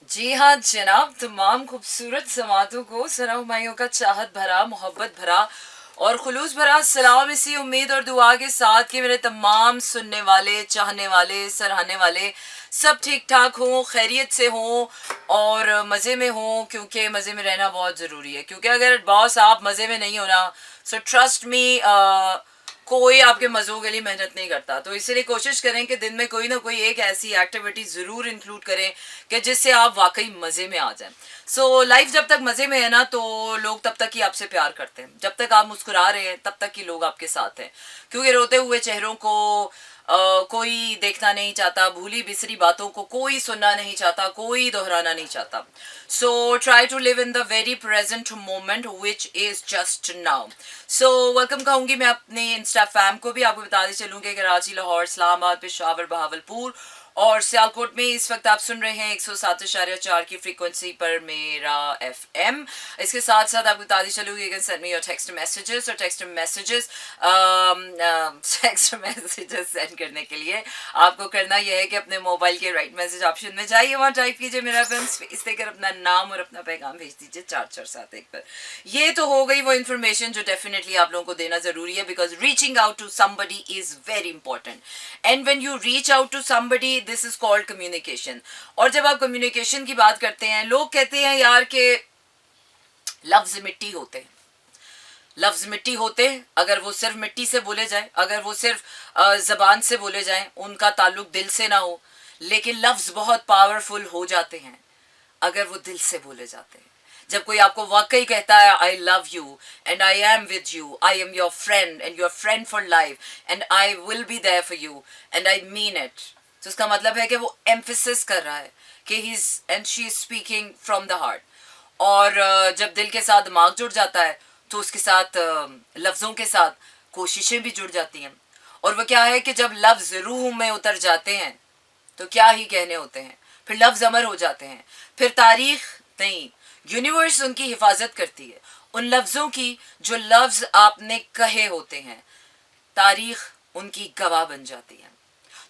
जी हाँ जनाब, तमाम खूबसूरत समातों को सना हुमायूं का चाहत भरा, मोहब्बत भरा और खुलूस भरा सलाम, इसी उम्मीद और दुआ के साथ कि मेरे तमाम सुनने वाले, चाहने वाले, सराहने वाले सब ठीक ठाक हों, खैरियत से हों और मज़े में हों, क्योंकि मज़े में रहना बहुत ज़रूरी है। क्योंकि अगर बॉस आप मज़े में नहीं हो ना, सो ट्रस्ट मी, कोई आपके मज़ों के लिए मेहनत नहीं करता। तो इसीलिए कोशिश करें कि दिन में कोई ना कोई एक ऐसी एक्टिविटी ज़रूर इंक्लूड करें कि जिससे आप वाकई मज़े में आ जाएं। सो लाइफ जब तक मज़े में है ना, तो लोग तब तक ही आपसे प्यार करते हैं। जब तक आप मुस्कुरा रहे हैं तब तक ही लोग आपके साथ हैं, क्योंकि रोते हुए चेहरों को कोई देखना नहीं चाहता, भूली बिसरी बातों को कोई सुनना नहीं चाहता, कोई दोहराना नहीं चाहता। So try to live in the very present moment which is just now. So welcome कहूंगी मैं अपने इंस्टा फैम को भी। आपको बताते चलूँ कि कराची, लाहौर, इस्लामाबाद, पेशावर, बहावलपुर और सियालकोट में इस वक्त आप सुन रहे हैं 107.4 की फ्रीक्वेंसी पर मेरा एफएम। इसके साथ साथ आपको बताती चलूँ, you can send me your text messages, और टेक्स्ट मैसेजेस सेंड करने के लिए आपको करना यह है कि अपने मोबाइल के राइट मैसेज ऑप्शन में जाइए, वहाँ टाइप कीजिए मेरा एफएम, स्पेस देकर अपना नाम और अपना पैगाम भेज दीजिए 4471 पर। ये तो हो गई वो इन्फॉर्मेशन जो डेफिनेटली आप लोगों को देना जरूरी है, because reaching out to somebody is very important. And when you reach out to somebody, this is called communication. और जब आप कम्युनिकेशन की बात करते हैं, लोग कहते हैं यार के लफ्ज मिट्टी होते हैं, लफ्ज मिट्टी होते हैं अगर वो सिर्फ मिट्टी से बोले जाए, अगर वो सिर्फ जबान से बोले जाए, उनका ताल्लुक दिल से ना हो। लेकिन लफ्ज बहुत पावरफुल हो जाते हैं अगर वो दिल से बोले जाते हैं। जब कोई आपको वाकई कहता है I love you and I am with you, I am your friend and your friend for life and I will be there for you and I mean it, तो उसका मतलब है कि वो एम्फेसिस कर रहा है कि he is and she is speaking from the heart. और जब दिल के साथ दिमाग जुड़ जाता है तो उसके साथ लफ्ज़ों के साथ कोशिशें भी जुड़ जाती हैं। और वो क्या है कि जब लफ्ज़ रूह में उतर जाते हैं तो क्या ही कहने होते हैं, फिर लफ्ज़ अमर हो जाते हैं। फिर तारीख नहीं, यूनिवर्स उनकी हिफाजत करती है, उन लफ्ज़ों की जो लफ्ज़ आपने कहे होते हैं। तारीख उनकी गवाह बन जाती है।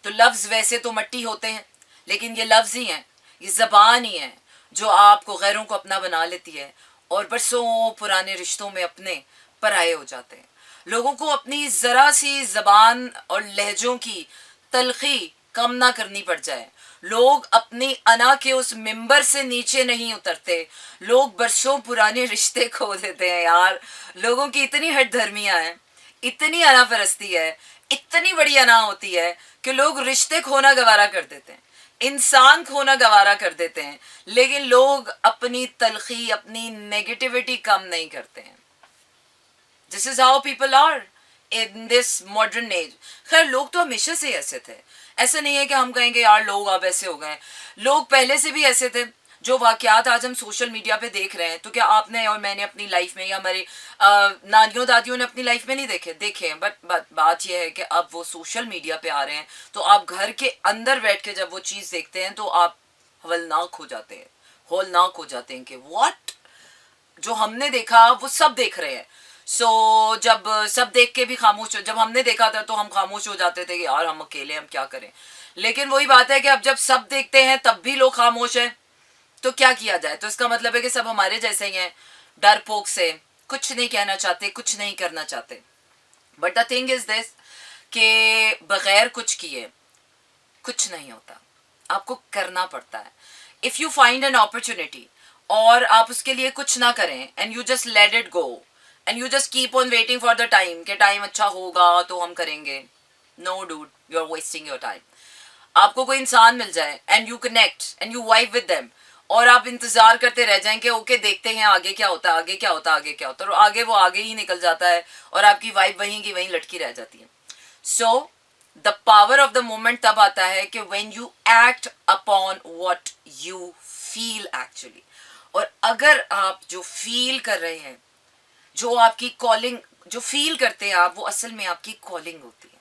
तो लफ्ज़ वैसे तो मट्टी होते हैं, लेकिन ये लफ्ज़ ही हैं, ये ज़बान ही है जो आपको गैरों को अपना बना लेती है और बरसों पुराने रिश्तों में अपने पराये हो जाते हैं। लोगों को अपनी ज़रा सी ज़बान और लहजों की तलखी कम ना करनी पड़ जाए। लोग अपनी अना के उस मिंबर से नीचे नहीं उतरते, लोग बरसों पुराने रिश्ते खो देते हैं यार। लोगों की इतनी हट धर्मियाँ हैं, इतनी अना परस्ती है, इतनी बड़ी अना होती है कि लोग रिश्ते खोना गवारा कर देते हैं, इंसान खोना गवारा कर देते हैं, लेकिन लोग अपनी तलखी, अपनी नेगेटिविटी कम नहीं करते हैं। This is how people are in this modern age. खैर लोग तो हमेशा से ऐसे थे, ऐसा नहीं है कि हम कहेंगे यार लोग अब ऐसे हो गए। लोग पहले से भी ऐसे थे। जो वाकयात आज हम सोशल मीडिया पे देख रहे हैं, तो क्या आपने और मैंने अपनी लाइफ में या हमारे नानियों दादियों ने अपनी लाइफ में नहीं देखे हैं। बट बात यह है कि अब वो सोशल मीडिया पे आ रहे हैं, तो आप घर के अंदर बैठ के जब वो चीज़ देखते हैं तो आप हवलनाक हो जाते हैं, होलनाक हो जाते हैं कि व्हाट, जो हमने देखा वो सब देख रहे हैं। जब सब देख के भी खामोश, जब हमने देखा था तो हम खामोश हो जाते थे कि यार हम अकेले, हम क्या करें। लेकिन वही बात है कि अब जब सब देखते हैं तब भी लोग खामोश हैं, तो क्या किया जाए। तो इसका मतलब है कि सब हमारे जैसे ही हैं, डरपोक से कुछ नहीं कहना चाहते, कुछ नहीं करना चाहते। But the thing is this कि बगैर कुछ किए कुछ नहीं होता, आपको करना पड़ता है। If you find an opportunity और आप उसके लिए कुछ ना करें and you just let it go and you just keep on waiting for the time कि टाइम अच्छा होगा तो हम करेंगे, no dude, you are wasting your time. आपको कोई इंसान मिल जाए and you connect and you vibe with them, और आप इंतजार करते रह जाएं कि ओके देखते हैं आगे क्या होता है, आगे क्या होता है, आगे क्या होता है, और आगे वो आगे ही निकल जाता है और आपकी वाइब वहीं की वहीं लटकी रह जाती है। So the power of the moment तब आता है कि when you act upon what you feel actually. और अगर आप जो फील कर रहे हैं, जो आपकी कॉलिंग, जो फील करते हैं आप, वो असल में आपकी कॉलिंग होती है।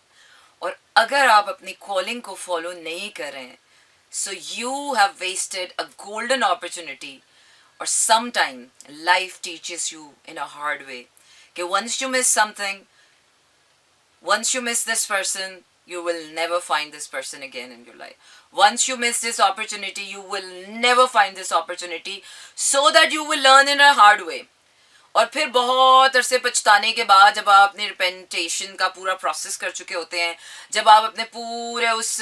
और अगर आप अपनी कॉलिंग को फॉलो नहीं कर रहे हैं, so you have wasted a golden opportunity. और some time life teaches you in a hard way कि once you miss something, once you miss this person, you will never find this person again in your life. Once you miss this opportunity, you will never find this opportunity, so that you will learn in a hard way. और फिर बहुत अरसे पछताने के बाद जब आप अपने रिपेंटेशन का पूरा प्रोसेस कर चुके होते हैं, जब आप अपने पूरे उस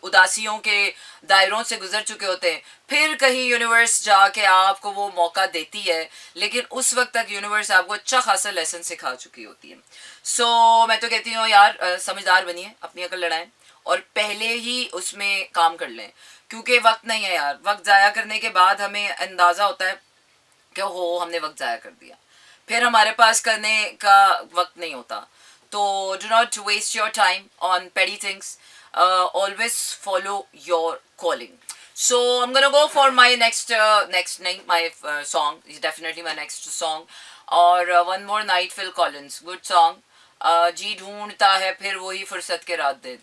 उदासियों के दायरों से गुजर चुके होते हैं, फिर कहीं यूनिवर्स जाके आपको वो मौका देती है, लेकिन उस वक्त तक यूनिवर्स आपको अच्छा खासा लेसन सिखा चुकी होती है. मैं तो कहती हूँ यार, समझदार बनिए, अपनी अकल लड़ाएं और पहले ही उसमें काम कर लें, क्योंकि वक्त नहीं है यार. वक्त ज़ाया करने के बाद हमें अंदाज़ा होता है कि हो हमने वक्त ज़ाया कर दिया, फिर हमारे पास करने का वक्त नहीं होता. तो do not waste your time on petty things, always follow your calling. So I'm gonna go for my next song. Is definitely my next song. और one more night, Phil Collins, good song. जी ढूंढता है फिर वही फुर्सत के रात दिन.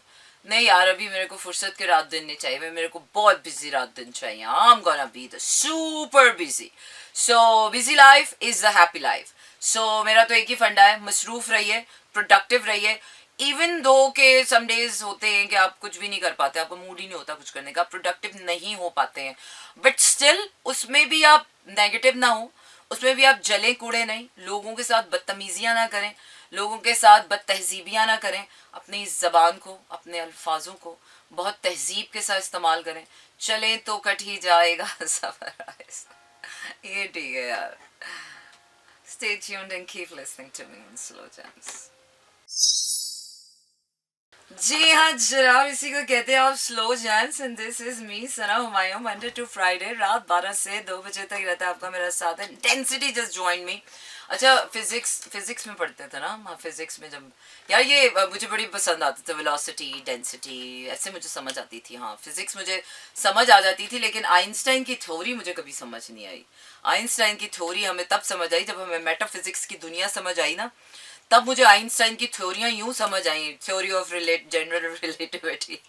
नहीं यार, अभी मेरे को फुर्सत के रात दिन नहीं चाहिए, मेरे को बहुत बिजी रात दिन चाहिए. I'm gonna be the super busy. So busy life is the happy life. So मेरा तो एक ही फंडा है, मसरूफ रहिए, प्रोडक्टिव रहिए. इवन दो के सम डेज होते हैं कि आप कुछ भी नहीं कर पाते, आपका मूड ही नहीं होता कुछ करने का, प्रोडक्टिव नहीं हो पाते हैं, बट स्टिल उसमें भी आप नेगेटिव ना हो, उसमें भी आप जले कूड़े नहीं, लोगों के साथ बदतमीजियाँ ना करें, लोगों के साथ बदतहजीबियाँ ना करें. अपनी ज़बान को, अपने अल्फाजों को बहुत तहजीब के साथ इस्तेमाल करें. चलें तो कट ही जाएगा सफर. ये ठीक है यार. Stay tuned and keep listening to me in Slow Jams. जी हाँ जनाब, इसी को कहते हैं आप slow jams. And this is me Sana Humayun. Monday to Friday रात 12 से 2 बजे तक रहता है आपका मेरा साथ. Intensity just join me. अच्छा, फिजिक्स में पढ़ते थे ना हम. फिजिक्स में जब यार ये मुझे बड़ी पसंद आती थी, वेलोसिटी, डेंसिटी, ऐसे मुझे समझ आती थी. हाँ, फिजिक्स मुझे समझ आ जाती थी, लेकिन आइंस्टाइन की थ्योरी मुझे कभी समझ नहीं आई. आइंस्टाइन की थ्योरी हमें तब समझ आई जब हमें मेटाफिजिक्स की दुनिया समझ आई ना, तब मुझे आइंस्टाइन की थ्योरियां यूं समझ आई. थ्योरी ऑफ जनरल रिलेटिविटी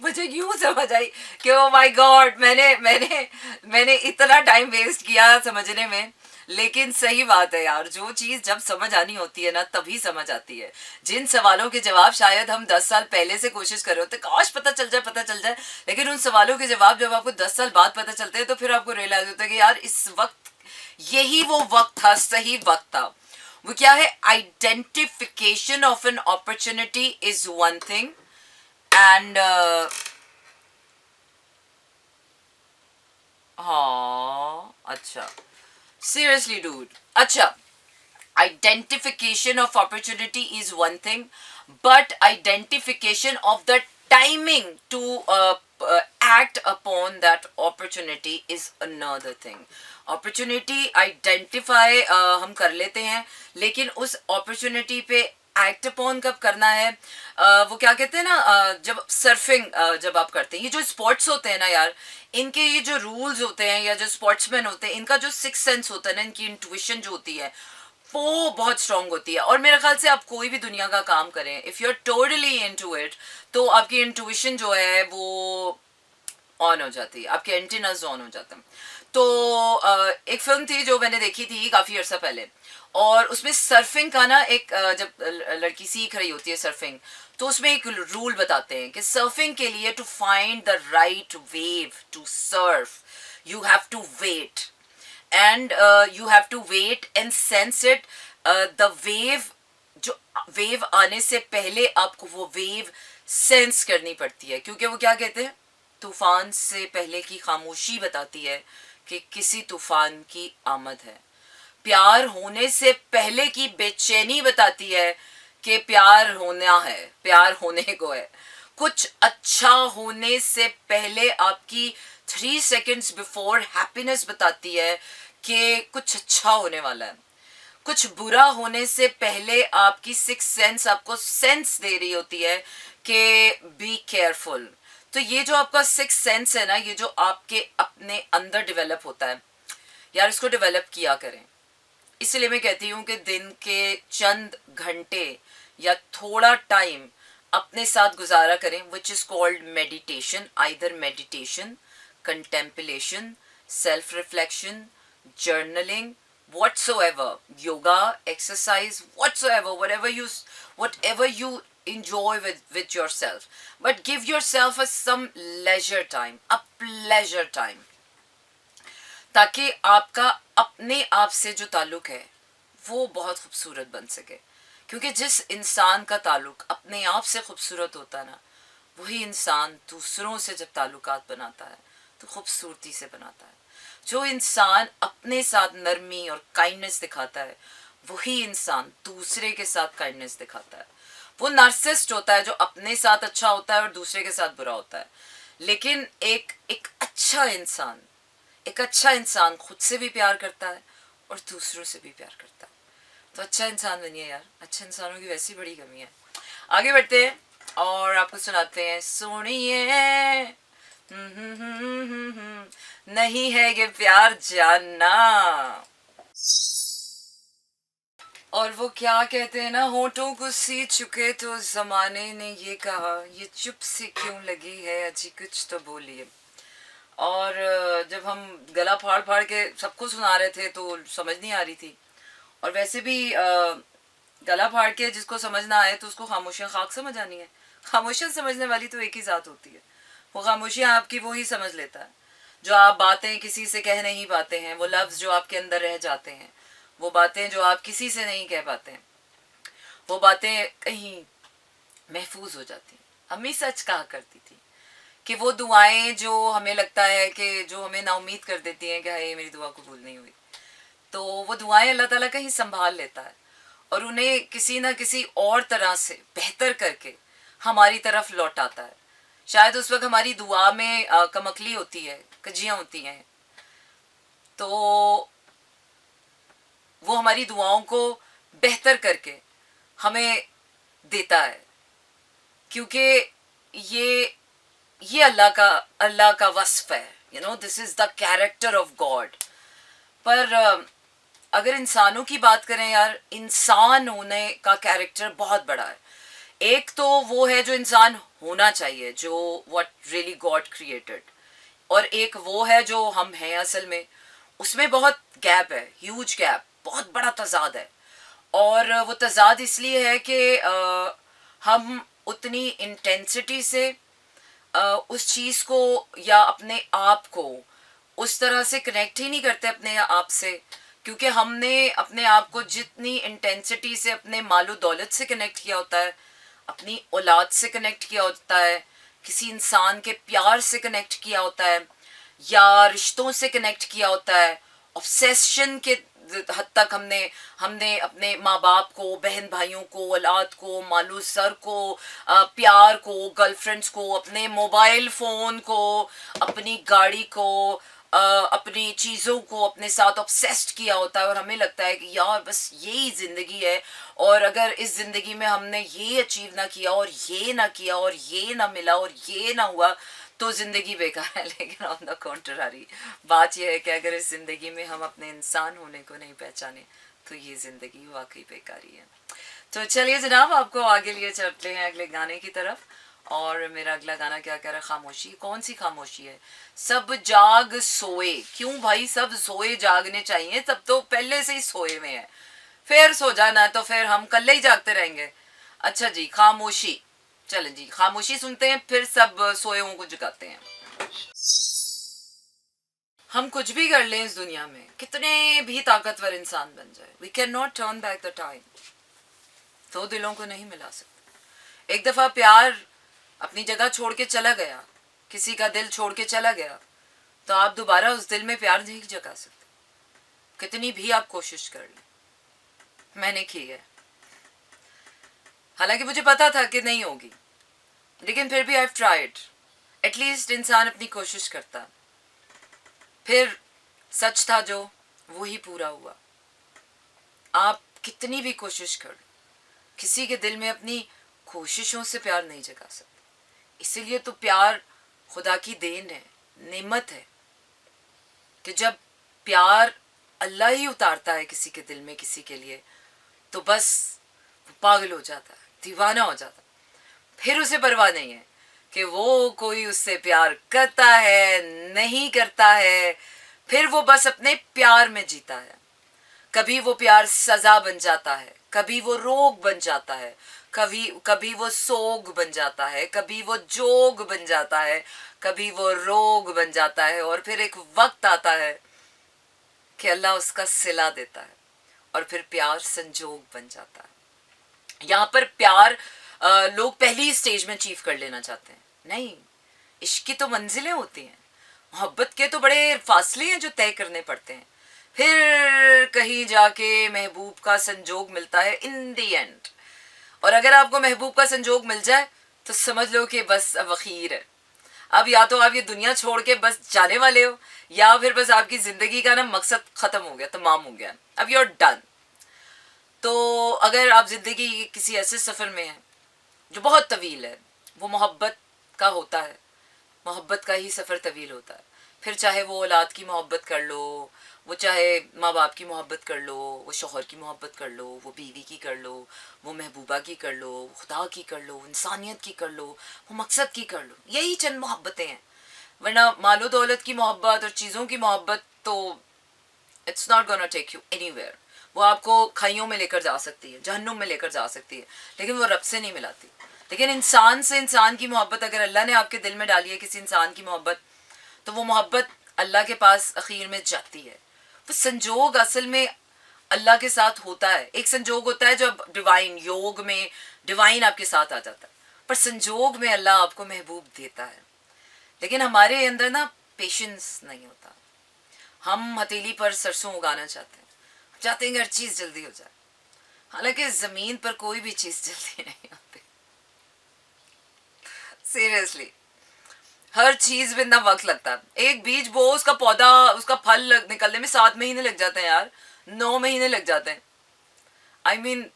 मुझे यूं समझ आई कि ओ माय गॉड, मैंने इतना टाइम वेस्ट किया समझने में. लेकिन सही बात है यार, जो चीज़ जब समझ आनी होती है ना तभी समझ आती है. जिन सवालों के जवाब शायद हम 10 साल पहले से कोशिश कर रहे होते, काश पता चल जाए, लेकिन उन सवालों के जवाब जब आपको 10 साल बाद पता चलते हैं तो फिर आपको रियलाइज होता है कि यार इस वक्त यही वो वक्त था, सही वक्त था. वो क्या है? Identification of an opportunity is one thing, and हाँ अच्छा, सीरियसली डूड, अच्छा, identification of opportunity is one thing, but identification of the timing to act upon that opportunity is another thing. opportunity identify हम कर लेते हैं, लेकिन उस opportunity पे एक्ट अपॉन कब करना है? वो क्या कहते हैं ना, जब सर्फिंग जब आप करते हैं, ये जो स्पोर्ट्स होते हैं ना यार, इनके ये जो रूल्स होते हैं, या जो स्पोर्ट्समैन होते हैं, इनका जो सिक्स सेंस होता है ना, इनकी इंट्यूशन जो होती है वो बहुत स्ट्रांग होती है. और मेरे ख्याल से आप कोई भी दुनिया का काम करें, if you are totally into it, तो आपकी इंट्यूशन जो है वो ऑन हो जाती है, आपके एंटीनास ऑन हो जाते हैं. तो एक फिल्म थी जो मैंने देखी थी काफ़ी अर्सा पहले, और उसमें सर्फिंग का ना एक जब लड़की सीख रही होती है सर्फिंग, तो उसमें एक रूल बताते हैं कि सर्फिंग के लिए to find the right wave to surf, you have to wait, and you have to wait and sense it. The wave, जो वेव आने से पहले आपको वो वेव सेंस करनी पड़ती है, क्योंकि वो क्या कहते हैं, तूफान से पहले की खामोशी बताती है कि किसी तूफान की आमद है. प्यार होने से पहले की बेचैनी बताती है कि प्यार होना है, प्यार होने को है. कुछ अच्छा होने से पहले आपकी 3 seconds बिफोर हैप्पीनेस बताती है कि कुछ अच्छा होने वाला है. कुछ बुरा होने से पहले आपकी 6th सेंस आपको सेंस दे रही होती है कि बी केयरफुल. तो ये जो आपका 6th सेंस है ना, ये जो आपके अपने अंदर डेवलप होता है यार, इसको डेवलप किया करें. इसलिए मैं कहती हूँ कि दिन के चंद घंटे या थोड़ा टाइम अपने साथ गुजारा करें, which is called meditation. Either meditation, contemplation, self reflection, journaling, whatsoever, yoga, exercise, whatsoever, whatever you enjoy with yourself, but give yourself some leisure time, a pleasure time, ताकि आपका अपने आप से जो ताल्लुक़ है वो बहुत खूबसूरत बन सके। क्योंकि जिस इंसान का ताल्लुक़ अपने आप से खूबसूरत होता है ना, वही इंसान दूसरों से जब ताल्लुकात बनाता है तो खूबसूरती से बनाता है। जो इंसान अपने साथ नरमी और काइंडनेस दिखाता है, वही इंसान दूसरे के साथ काइंडनेस दिखाता है। वो नार्सिसिस्ट होता है जो अपने साथ अच्छा होता है और दूसरे के साथ बुरा होता है। लेकिन एक अच्छा इंसान खुद से भी प्यार करता है और दूसरों से भी प्यार करता है। तो अच्छा इंसान बनिए यार, अच्छे इंसानों की वैसी बड़ी कमी है। आगे बढ़ते हैं और आपको सुनाते हैं, सुनिए नहीं है ये प्यार जानना। और वो क्या कहते हैं ना, होठों को सी चुके तो जमाने ने ये कहा, ये चुप सी क्यों लगी है, अजी कुछ तो बोलिए। और जब हम गला फाड़ फाड़ के सबको सुना रहे थे तो समझ नहीं आ रही थी। और वैसे भी गला फाड़ के जिसको समझ ना आए तो उसको खामोशियाँ खाक समझ आनी है। खामोशियाँ समझने वाली तो एक ही ज़ात होती है, वो खामोशियाँ आपकी वो ही समझ लेता है। जो आप बातें किसी से कह नहीं पाते हैं, वो लफ्ज़ जो आपके अंदर रह जाते हैं, वो बातें जो आप किसी से नहीं कह पाते हैं, वो बातें कहीं महफूज हो जाती हैं। अम्मी सच कहा करती थी कि वो दुआएं जो हमें लगता है कि जो हमें नाउमीद कर देती हैं कि हाय मेरी दुआ कबूल नहीं हुई, तो वो दुआएं अल्लाह ताला कहीं संभाल लेता है और उन्हें किसी ना किसी और तरह से बेहतर करके हमारी तरफ लौटाता है। शायद उस वक्त हमारी दुआ में कमकली होती है, कजियाँ होती हैं, तो वो हमारी दुआओं को बेहतर करके हमें देता है। क्योंकि ये अल्लाह का वस्फ है, you know, this is the character of God. पर अगर इंसानों की बात करें यार, इंसान होने का कैरेक्टर बहुत बड़ा है। एक तो वो है जो इंसान होना चाहिए, जो व्हाट रियली गॉड क्रिएटेड, और एक वो है जो हम हैं असल में। उसमें बहुत गैप है, ह्यूज गैप, बहुत बड़ा तजाद है। और वो तजाद इसलिए है कि हम उतनी इंटेंसिटी से उस चीज़ को या अपने आप को उस तरह से कनेक्ट ही नहीं करते अपने आप से, क्योंकि हमने अपने आप को जितनी इंटेंसिटी से अपने मालो दौलत से कनेक्ट किया होता है, अपनी औलाद से कनेक्ट किया होता है, किसी इंसान के प्यार से कनेक्ट किया होता है, या रिश्तों से कनेक्ट किया होता है, ऑब्सेशन के हद तक हमने अपने माँ बाप को, बहन भाइयों को, औलाद को, मालू सर को, प्यार को, गर्लफ्रेंड्स को, अपने मोबाइल फ़ोन को, अपनी गाड़ी को, अपनी चीज़ों को अपने साथ ऑब्सेस्ड किया होता है। और हमें लगता है कि यार बस यही ज़िंदगी है, और अगर इस ज़िंदगी में हमने ये अचीव ना किया और ये ना किया और ये ना मिला और ये ना हुआ तो ज़िंदगी बेकार है। लेकिन ऑन द कॉन्ट्रारी बात यह है कि अगर इस ज़िंदगी में हम अपने इंसान होने को नहीं पहचाने तो ये ज़िंदगी वाकई बेकारी है। तो चलिए जनाब, आपको आगे लिए चलते हैं अगले गाने की तरफ। और मेरा अगला गाना क्या कह रहा है, खामोशी। कौन सी खामोशी है? सब जाग सोए। क्यों भाई सब सोए जागने चाहिए, सब तो पहले से ही सोए में है, फिर सो जाना तो फिर हम कल ही जागते रहेंगे। अच्छा जी, खामोशी। चलें जी, खामोशी सुनते हैं, फिर सब सोए हुओं को जगाते हैं। हम कुछ भी कर लें इस दुनिया में, कितने भी ताकतवर इंसान बन जाए, we can not turn back the time. दो दिलों को नहीं मिला सकते। एक दफ़ा प्यार अपनी जगह छोड़ के चला गया, किसी का दिल छोड़ के चला गया, तो आप दोबारा उस दिल में प्यार नहीं जगा सकते, कितनी भी आप कोशिश कर लें। मैंने की है, हालांकि मुझे पता था कि नहीं होगी, लेकिन फिर भी आई ट्राइड। एटलीस्ट इंसान अपनी कोशिश करता। फिर सच था जो, वो ही पूरा हुआ। आप कितनी भी कोशिश कर लो, किसी के दिल में अपनी कोशिशों से प्यार नहीं जगा सकते। इसीलिए तो प्यार खुदा की देन है, नेमत है, कि जब प्यार अल्लाह ही उतारता है किसी के दिल में किसी के लिए, तो बस पागल हो जाता है, दीवाना हो जाता है। फिर उसे परवाह नहीं है कि वो कोई उससे प्यार करता है नहीं करता है, फिर वो बस अपने प्यार में जीता है। कभी वो प्यार सज़ा बन जाता है, कभी वो रोग बन जाता है, कभी कभी वो सोग बन जाता है, कभी वो जोग बन जाता है, कभी वो रोग बन जाता है, और फिर एक वक्त आता है कि अल्लाह उसका सिला देता है और फिर प्यार संजोग बन जाता है। यहाँ पर प्यार लोग पहली स्टेज में अचीव कर लेना चाहते हैं, नहीं, इश्क की तो मंजिलें होती हैं, मोहब्बत के तो बड़े फासले हैं जो तय करने पड़ते हैं, फिर कहीं जाके महबूब का संजोग मिलता है इन दी एंड। और अगर आपको महबूब का संजोग मिल जाए तो समझ लो कि बस अब अखीर है, अब या तो आप ये दुनिया छोड़ के बस जाने वाले हो, या फिर बस आपकी जिंदगी का ना मकसद खत्म हो गया, तमाम हो गया, अब यू आर डन। तो अगर आप जिंदगी के किसी ऐसे सफर में हैं जो बहुत तवील है, वो मोहब्बत का होता है, मोहब्बत का ही सफ़र तवील होता है, फिर चाहे वो औलाद की मोहब्बत कर लो, वो चाहे माँ बाप की मोहब्बत कर लो, वो शोहर की मोहब्बत कर लो, वो बीवी की कर लो, वो महबूबा की कर लो, खुदा की कर लो, इंसानियत की कर लो, वो मकसद की कर लो, यही चंद मोहब्बतें हैं। वरना मालो दौलत की मोहब्बत और चीज़ों की मोहब्बत तो it's not gonna take you anywhere. वो आपको खाइयों में लेकर जा सकती है, जहन्नुम में लेकर जा सकती है, लेकिन वो रब से नहीं मिलाती। लेकिन इंसान से इंसान की मोहब्बत अगर अल्लाह ने आपके दिल में डाली है, किसी इंसान की मोहब्बत, तो वो मोहब्बत अल्लाह के पास आखिर में जाती है। वो संजोग असल में अल्लाह के साथ होता है। एक संजोग होता है जब डिवाइन योग में डिवाइन आपके साथ आ जाता है, पर संजोग में अल्लाह आपको महबूब देता है। लेकिन हमारे अंदर ना पेशेंस नहीं होता, हम हथेली पर सरसों उगाना चाहते हैं, चाहते हैं कि हर चीज़ जल्दी हो जाए, हालांकि ज़मीन पर कोई भी चीज़ जल्दी नहीं होती। सीरियसली हर चीज में इतना वक्त लगता है। एक बीज बो, उसका पौधा, उसका फल निकलने में 7 महीने लग जाते हैं यार, 9 महीने लग जाते हैं। I mean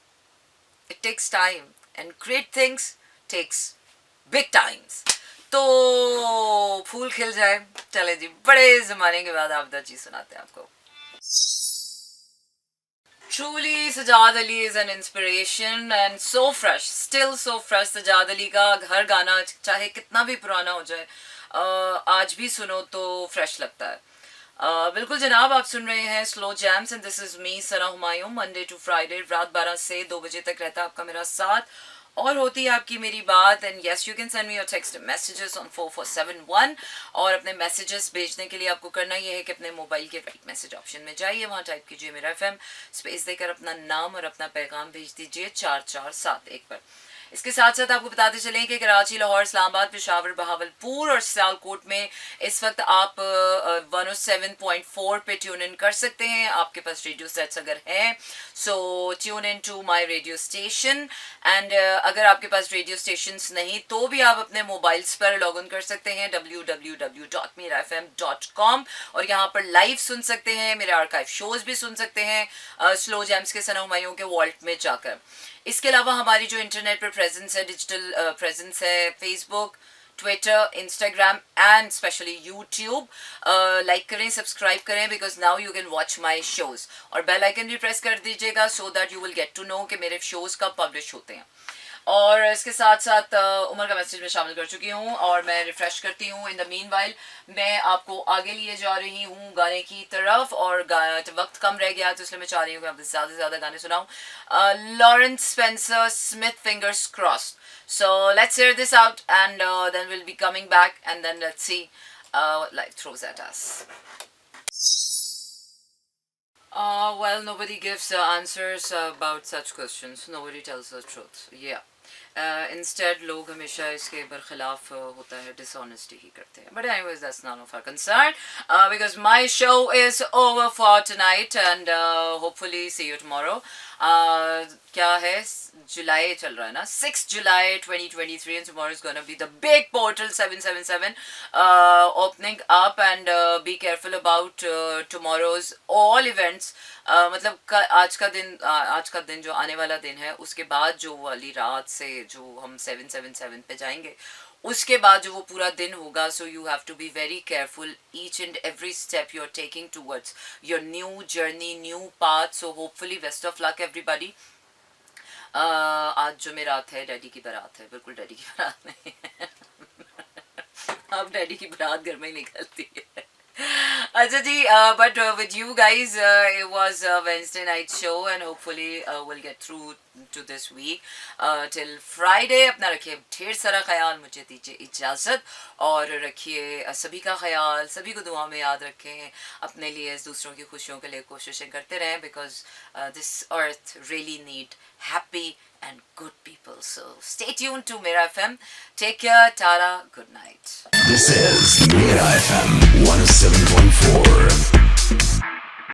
it takes time and great things takes big times. तो फूल खिल जाए, चले जी, बड़े जमाने के बाद आप चीज सुनाते हैं आपको। Truly, Sajad Ali is an inspiration and so fresh, still so fresh. Sajjad Ali का हर गाना चाहे कितना भी पुराना हो जाए, आज भी सुनो तो फ्रेश लगता है। बिल्कुल जनाब, आप सुन रहे हैं slow jams and this is me Sana Humayun. Monday to Friday रात 12 से 2 बजे तक रहता है आपका मेरा साथ, और होती है आपकी मेरी बात। And yes, you can send me your text messages on 4471, और अपने मैसेजेस भेजने के लिए आपको करना यह है कि अपने मोबाइल के राइट मैसेज ऑप्शन में जाइए, वहाँ टाइप कीजिए मेरा एफएम, स्पेस देकर अपना नाम और अपना पैगाम भेज दीजिए 4471 पर। इसके साथ साथ आपको बताते चलें कि कराची, लाहौर, इस्लामाबाद, पेशावर, बहावलपुर और सियालकोट में इस वक्त आप 107.4 पे ट्यून इन कर सकते हैं, आपके पास रेडियो सेट्स अगर हैं, so tune in to my radio station. And अगर आपके पास रेडियो स्टेशन नहीं तो भी आप अपने मोबाइल्स पर लॉग इन कर सकते हैं www.mirafm.com, और यहाँ पर लाइव सुन सकते हैं, मेरे आर्काइव शोज भी सुन सकते हैं स्लो जैम्स के सना हुमायूं के वॉल्ट में जाकर। इसके अलावा हमारी जो इंटरनेट पर प्रेजेंस है, डिजिटल प्रेजेंस है, Facebook, Twitter, Instagram and specially YouTube, like करें, सब्सक्राइब करें, because now you can watch my shows, और बेल आइकन भी प्रेस कर दीजिएगा so that you will get to know कि मेरे शोज कब पब्लिश होते हैं। और इसके साथ साथ उमर का मैसेज में शामिल कर चुकी हूँ और मैं रिफ्रेश करती हूँ। इन द मीनवाइल मैं आपको आगे लिए जा रही हूँ गाने की तरफ, और वक्त कम रह गया तो इसलिए मैं चाह रही हूँ कि आपको ज़्यादा से ज़्यादा गाने सुनाऊँ। Lawrence Spencer Smith, fingers crossed. So let's hear this out, and then we'll be coming back, and then let's see what life throws at us. Well, nobody gives answers about such questions. Nobody tells the truth. Yeah. Instead, लोग हमेशा इसके बरखिलाफ होता है, dishonesty ही करते हैं. But anyways, that's none of our concern, because my show is over for tonight, and hopefully see you tomorrow. क्या है, जुलाई चल रहा है ना, 6 July 2023, and tomorrow is gonna be the big portal 777 opening up, and be careful about tomorrow's all events. मतलब आज का दिन जो आने वाला दिन है, उसके बाद जो वाली रात से जो हम 777 पे जाएंगे, उसके बाद जो वो पूरा दिन होगा, so you have to be very careful each and every step you are taking towards your new journey, new path. So hopefully best of luck everybody. आज जो मेरी रात है, डैडी की बारात है, बिल्कुल डैडी की बारात नहीं है. अब डैडी की बारात घर में ही निकलती है. अच्छा जी, but with you guys, it was a Wednesday night show and hopefully we'll get through to this week till Friday. अपना रखिए ढेर सारा ख्याल, मुझे दीजिए इजाज़त और रखिए सभी का ख्याल, सभी को दुआ में याद रखें, अपने लिए दूसरों की खुशियों के लिए कोशिशें करते रहें because this earth really need happy and good people. So stay tuned to Mera FM. Take care, Tara, good night. This is Mira FM 107.4.